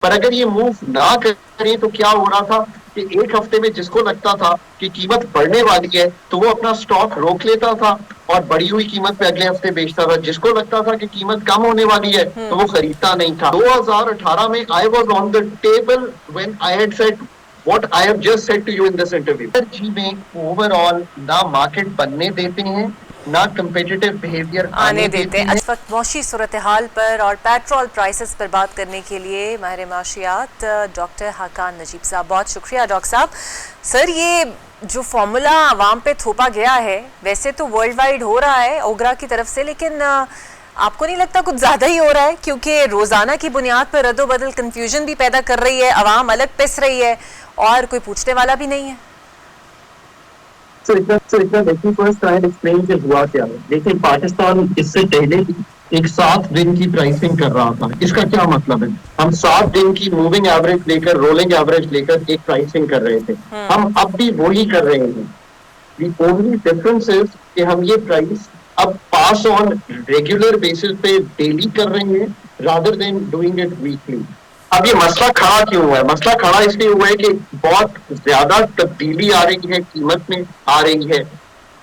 पर अगर ये मूव ना करें तो क्या हो रहा था कि एक हफ्ते में जिसको लगता था कि कीमत बढ़ने वाली है तो वो अपना स्टॉक रोक लेता था और बढ़ी हुई कीमत पे अगले हफ्ते बेचता था। जिसको लगता था कि कीमत कम होने वाली है तो वो खरीदता नहीं था। 2018 में I was on the table when I had said what I have just said to you in this interview. जी में ओवरऑल ना मार्केट बनने देते हैं, ना कंपेटिटिव बिहेवियर आने आने देते देते हैं। हैं। इस वक्त मौशी सूरत हाल पर और पेट्रोल प्राइसेस पर बात करने के लिए माहिर माशियात डॉक्टर हाकान नजीब साहब, बहुत शुक्रिया डॉक्टर साहब। सर, ये जो फॉर्मूला आवाम पे थोपा गया है वैसे तो वर्ल्ड वाइड हो रहा है ओगरा की तरफ से, लेकिन आपको नहीं लगता कुछ ज़्यादा ही हो रहा है? क्योंकि रोज़ाना की बुनियाद पर रद्दोबदल कन्फ्यूजन भी पैदा कर रही है, आवाम अलग पिस रही है और कोई पूछने वाला भी नहीं है। देखिए, फर्स्ट ट्राई एक्सप्लेन के हुआ क्या है। देखिए, पाकिस्तान इससे पहले एक 7 दिन की प्राइसिंग कर रहा था। इसका क्या मतलब है? हम 7 दिन की मूविंग एवरेज लेकर, रोलिंग एवरेज लेकर एक प्राइसिंग कर रहे थे। हम अब भी वही कर रहे हैं। The only difference is कि हम ये प्राइस अब पास ऑन रेगुलर बेसिस पे डेली कर रहे हैं rather than doing it weekly. अब ये मसला खड़ा क्यों हुआ है? मसला खड़ा इसलिए हुआ है कि बहुत ज्यादा तब्दीली आ रही है, कीमत में आ रही है,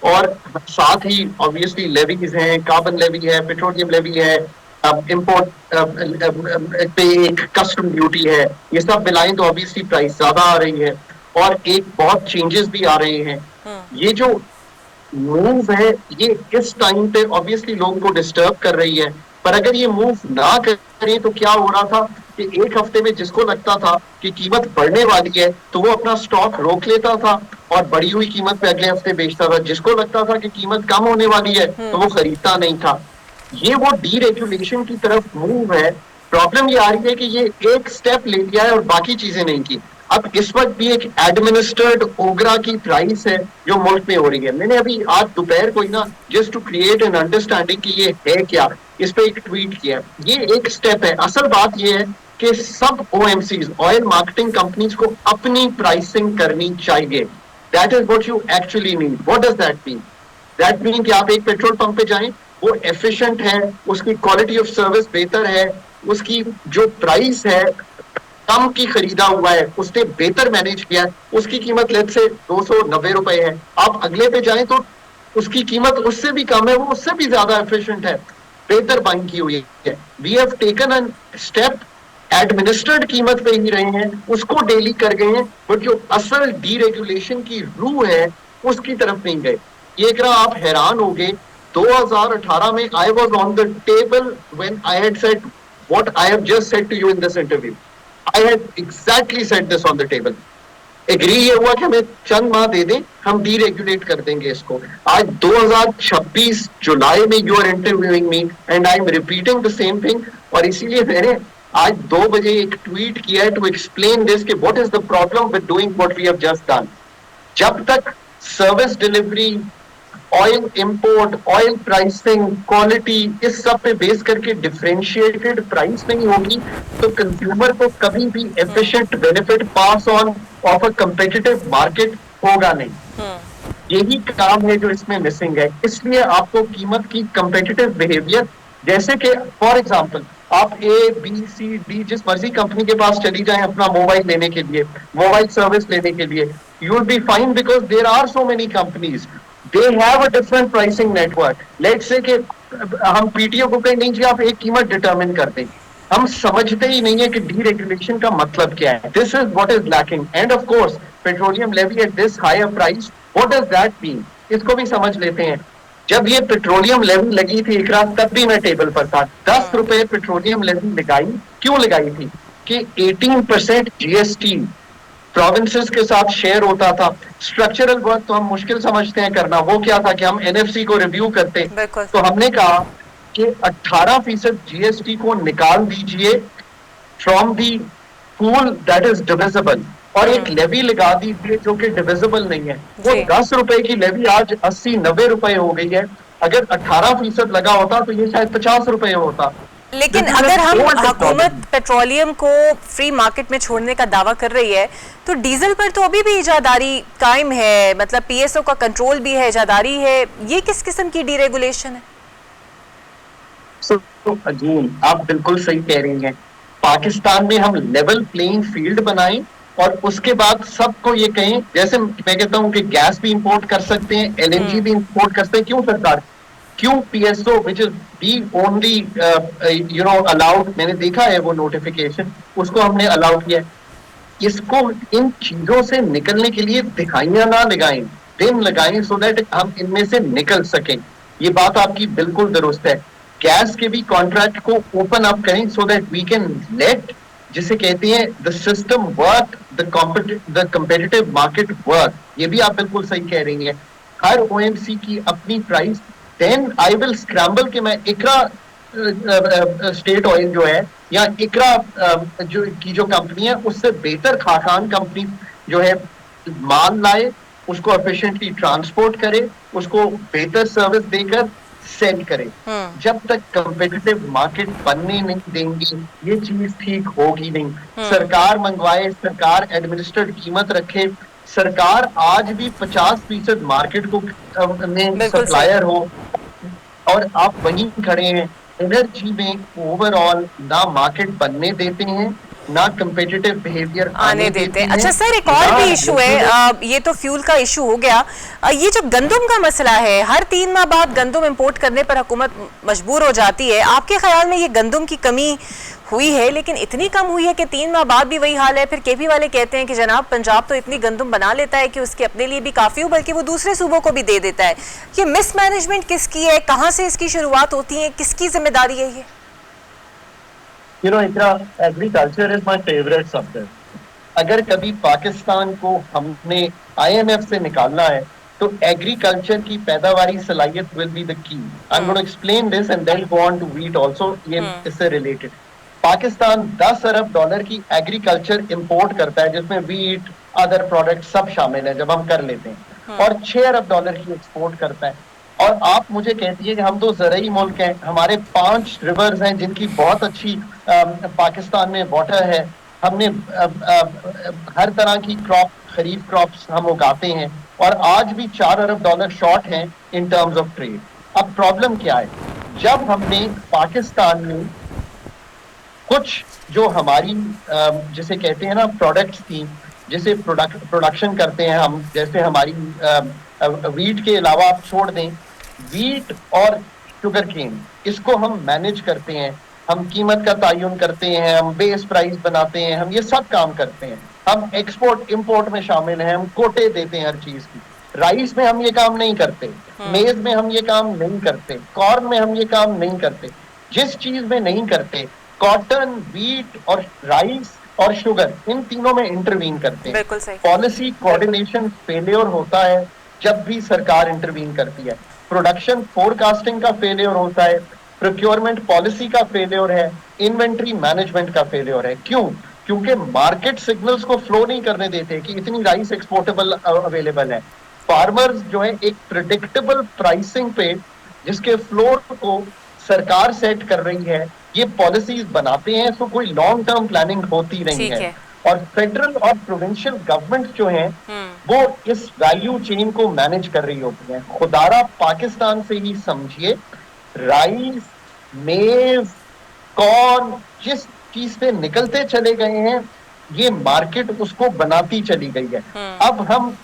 और साथ ही ऑब्वियसली लेवीज हैं, कार्बन लेवी है, पेट्रोलियम लेवी है, इम्पोर्ट पे एक कस्टम ड्यूटी है। ये सब मिलाएं तो ऑब्वियसली प्राइस ज्यादा आ रही है और एक बहुत चेंजेस भी आ रहे हैं। ये जो मूव है ये इस टाइम पे ऑब्वियसली लोगों को डिस्टर्ब कर रही है, पर अगर ये मूव ना करें तो क्या हो रहा था कि एक हफ्ते में जिसको लगता था कि कीमत बढ़ने वाली है तो वो अपना स्टॉक रोक लेता था और बढ़ी हुई कीमत पे अगले हफ्ते बेचता था। जिसको लगता था कि कीमत कम होने वाली है तो वो खरीदता नहीं था। ये वो डीरेगुलेशन की तरफ मूव है। प्रॉब्लम ये आ रही है कि ये एक स्टेप ले लिया है और बाकी चीजें नहीं की। अब इस वक्त भी एक एडमिनिस्टर्ड ओगरा की प्राइस है जो मुल्क में हो रही है। मैंने अभी आज दोपहर को ही ना, just to create an understanding कि ये है क्या, इस पे एक ट्वीट किया। ये एक स्टेप है। असल बात ये है कि सब ओएमसीज, ऑयल मार्केटिंग कंपनीज को अपनी प्राइसिंग करनी चाहिए। That is what you actually need. What does that mean? That mean कि आप एक पेट्रोल पंप पे जाएं, वो एफिशिएंट है, उसकी क्वालिटी ऑफ सर्विस बेहतर है, उसकी जो प्राइस है कम की खरीदा हुआ है, उसने बेहतर मैनेज किया है, उसकी कीमत लेट से 290 रुपए है। आप अगले पे जाएं तो उसकी कीमत उससे भी कम है, वो उससे भी ज्यादा एफिशिएंट है, बेहतर बाइंग की हुई है। We have taken a step, administered कीमत पे ही रहे हैं, उसको डेली कर गए हैं, बट जो असल डीरेगुलेशन की रूह है उसकी तरफ नहीं गए। ये करा आप हैरान हो गए। 2018 में I was on the table when I had said what I have just said to you in this interview. I had exactly said this on the table. Agree ये हुआ कि हमें चंद माह दे दें, हम डीरेगुलेट कर देंगे इसको। आज 2026 जुलाई में you are interviewing me and I am repeating the same thing. और इसीलिए मैंने आज 2 बजे एक ट्वीट किया है टू एक्सप्लेन दिस कि what is the problem with doing what we have just done. जब तक service delivery, oil import, oil pricing, quality, इस सब पे बेस करके डिफरेंशिएटेड प्राइस नहीं होगी तो कंज्यूमर को कभी भी efficient benefit pass on of a competitive market होगा नहीं। यही काम है जो इसमें मिसिंग है। इसलिए आपको कीमत की कंपेटिटिव बिहेवियर, जैसे कि फॉर एग्जांपल आप A, B, C, D जिस मर्जी कंपनी के पास चली जाएं अपना मोबाइल लेने के लिए, मोबाइल सर्विस लेने के लिए, you will be fine because there are so many companies, they have a different pricing network. Let's say कि हम पीटीओ को कहें नहीं जी आप एक कीमत डिटरमिन कर दें। हम समझते ही नहीं है कि डीरेगुलेशन का मतलब क्या है। This is what is lacking. And of course petroleum levy at this higher price, what does that mean? इसको भी समझ लेते हैं। जब ये पेट्रोलियम लेवी लगी थी एक रात, तब भी मैं टेबल पर था। 10 रुपए पेट्रोलियम लेवी लगाई। क्यों लगाई थी? कि 18% जीएसटी प्रोविंसेस के साथ शेयर होता था। स्ट्रक्चरल वर्क तो हम मुश्किल समझते हैं करना। वो क्या था कि हम एनएफसी को रिव्यू करते, तो हमने कहा कि 18% जीएसटी को निकाल दीजिए from the pool that is divisible, और एक लेवी लगा दीजिए जो कि डिविजिबल नहीं है। वो 10 रुपए की लेवी आज 80-90 रुपए हो गई है। अगर 18% लगा होता तो ये शायद 50 रुपए होता। लेकिन अगर हम हुकूमत पेट्रोलियम को फ्री मार्केट में छोड़ने का दावा कर रही है तो डीजल पर तो अभी भी इजादारी कायम है, मतलब पीएसओ का कंट्रोल भी है, इजादारी है। ये किस किस्म की डीरेगुलेशन है? अजीम, आप बिल्कुल सही कह रही हैं। पाकिस्तान में हम लेवल प्लेइंग फील्ड बनाएं और उसके बाद सबको ये कहें, जैसे मैं कहता हूं कि गैस भी इंपोर्ट कर सकते हैं, एलएनजी भी इंपोर्ट कर सकते हैं। क्यों सरकार, क्यों PSO which is the only allowed, मैंने देखा है वो नोटिफिकेशन, उसको हमने अलाउ किया है। इसको इन चीजों से निकलने के लिए दिखाइयां ना लगाएं, दिन लगाएं, सो दैट हम इनमें से निकल सकें। ये बात आपकी बिल्कुल दुरुस्त है। गैस के भी कॉन्ट्रैक्ट को ओपन अप करें so that we can let, जिसे कहते हैं the system work, the competitive market work. ये भी आप बिल्कुल सही कह रही हैं। हर ओएमसी की अपनी price, then I will scramble कि मैं इकरा स्टेट ऑयल जो है या इकरा जो कंपनी है उससे बेहतर खाकान कंपनी जो है माल लाए, उसको एफिशिएंटली ट्रांसपोर्ट करे, उसको बेहतर सर्विस देकर सेल करे। जब तक कंपेटिटिव मार्केट बनने नहीं देंगी ये चीज ठीक होगी नहीं। सरकार मंगवाए, सरकार एडमिनिस्ट्रेट कीमत रखे, सरकार आज भी 50% मार्केट को में सप्लायर हो और आप वहीं खड़े हैं। एनर्जी में ओवरऑल ना मार्केट बनने देते हैं, ना कंपेटिटिव बिहेवियर आने देते हैं। अच्छा सर, एक और भी इशू है, ये तो फ्यूल का इशू हो गया, ये जो गंदम का मसला है, हर 3 माह बाद गंदम इंपोर्ट करने पर हुकूमत मजबूर हो जाती है। आपके ख्याल में ये गंदम की कमी हुई है, लेकिन इतनी कम हुई है कि 3 माह बाद भी वही हाल है? फिर केपी वाले कहते हैं कि जनाब पंजाब तो इतनी गंदम बना लेता है कि उसके अपने लिए भी काफी हो, बल्कि वो दूसरे सूबों को भी दे देता है। ये मिसमैनेजमेंट किसकी है, कहाँ से इसकी शुरुआत होती है, किसकी जिम्मेदारी है ये? You know, Ikra, agriculture is my favorite subject. अगर कभी पाकिस्तान को हमने IMF से निकालना है तो एग्रीकल्चर की पैदावारी सलाहियत will be the key. I'm going to explain this and then go on to wheat also. ये इससे related. पाकिस्तान 10 अरब डॉलर की एग्रीकल्चर इंपोर्ट करता है, जिसमें वीट, अदर प्रोडक्ट सब शामिल है जब हम कर लेते हैं, और 6 अरब डॉलर की एक्सपोर्ट करता है। और आप मुझे कहती है कि हम तो ज़रई मुल्क हैं, हमारे 5 रिवर्स हैं जिनकी बहुत अच्छी पाकिस्तान में वाटर है, हमने हर तरह की क्रॉप, खरीफ क्रॉप्स हम उगाते हैं, और आज भी 4 अरब डॉलर शॉर्ट हैं इन टर्म्स ऑफ ट्रेड। अब प्रॉब्लम क्या है, जब हमने पाकिस्तान में कुछ जो हमारी जिसे कहते हैं ना प्रोडक्ट्स थी, जिसे प्रोडक्शन करते हैं हम, जैसे हमारी वीट के अलावा आप छोड़ दें, वीट और शुगर केन, इसको हम मैनेज करते हैं, हम कीमत का तयन करते हैं, हम बेस प्राइस बनाते हैं, हम ये सब काम करते हैं, हम एक्सपोर्ट इंपोर्ट में शामिल हैं, हम कोटे देते हैं हर चीज की। राइस में हम ये काम नहीं करते, मेज में हम ये काम नहीं करते, कॉर्न में हम ये काम नहीं करते। जिस चीज में नहीं करते, कॉटन, वीट और राइस और शुगर, इन तीनों में इंटरवीन करते हैं। पॉलिसी कोऑर्डिनेशन फेलियर होता है जब भी सरकार इंटरवीन करती है, प्रोडक्शन फोरकास्टिंग का फेलियर होता है, प्रोक्योरमेंट पॉलिसी का फेलियर है, इन्वेंट्री मैनेजमेंट का फेलियर है। क्यों? क्योंकि मार्केट सिग्नल्स को फ्लो नहीं करने देते कि इतनी राइस एक्सपोर्टेबल अवेलेबल है। फार्मर्स जो है एक प्रिडिक्टेबल प्राइसिंग पे, जिसके फ्लोर को सरकार सेट कर रही है, ये पॉलिसीज बनाते हैं, तो कोई लॉन्ग टर्म प्लानिंग होती नहीं है। और फेडरल और प्रोविंशियल गवर्नमेंट जो हैं वो इस वैल्यू चेन को मैनेज कर रही होती हैं। खुदारा पाकिस्तान से ही समझिए, राइस, मेज, कॉर्न, जिस चीज से निकलते चले गए हैं, ये मार्केट उसको बनाती चली गई है। अब हम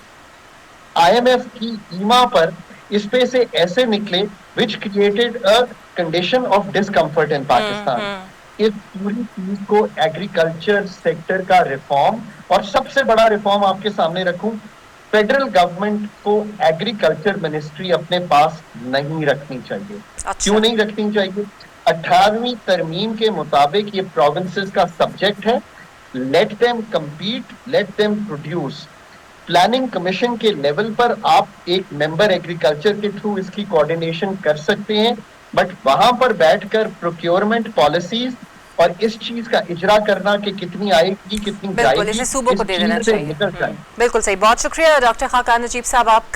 IMF की ईमा पर इस पे से ऐसे निकले which created a condition of discomfort in Pakistan. इस पूरी चीज को एग्रीकल्चर सेक्टर का रिफॉर्म, और सबसे बड़ा रिफॉर्म आपके सामने रखूं, फेडरल गवर्नमेंट को एग्रीकल्चर मिनिस्ट्री अपने पास नहीं रखनी चाहिए। क्यों नहीं रखनी चाहिए? 18वीं तरमीम के मुताबिक ये प्रोविंसेस का सब्जेक्ट है। Let them compete, let them produce. Planning commission के लेवल पर आप एक मेंबर एग्रीकल्चर के थ्रू इसकी कोऑर्डिनेशन कर सकते हैं, बट वहां पर बैठकर प्रोक्योरमेंट पॉलिसीज और इस चीज का इजरा करना कि कितनी आएगी कितनी जाएगी, बिल्कुल, इसे सूबों को दे देना चाहिए। बिल्कुल सही, बहुत शुक्रिया डॉक्टर खाकान नजीब साहब आपका।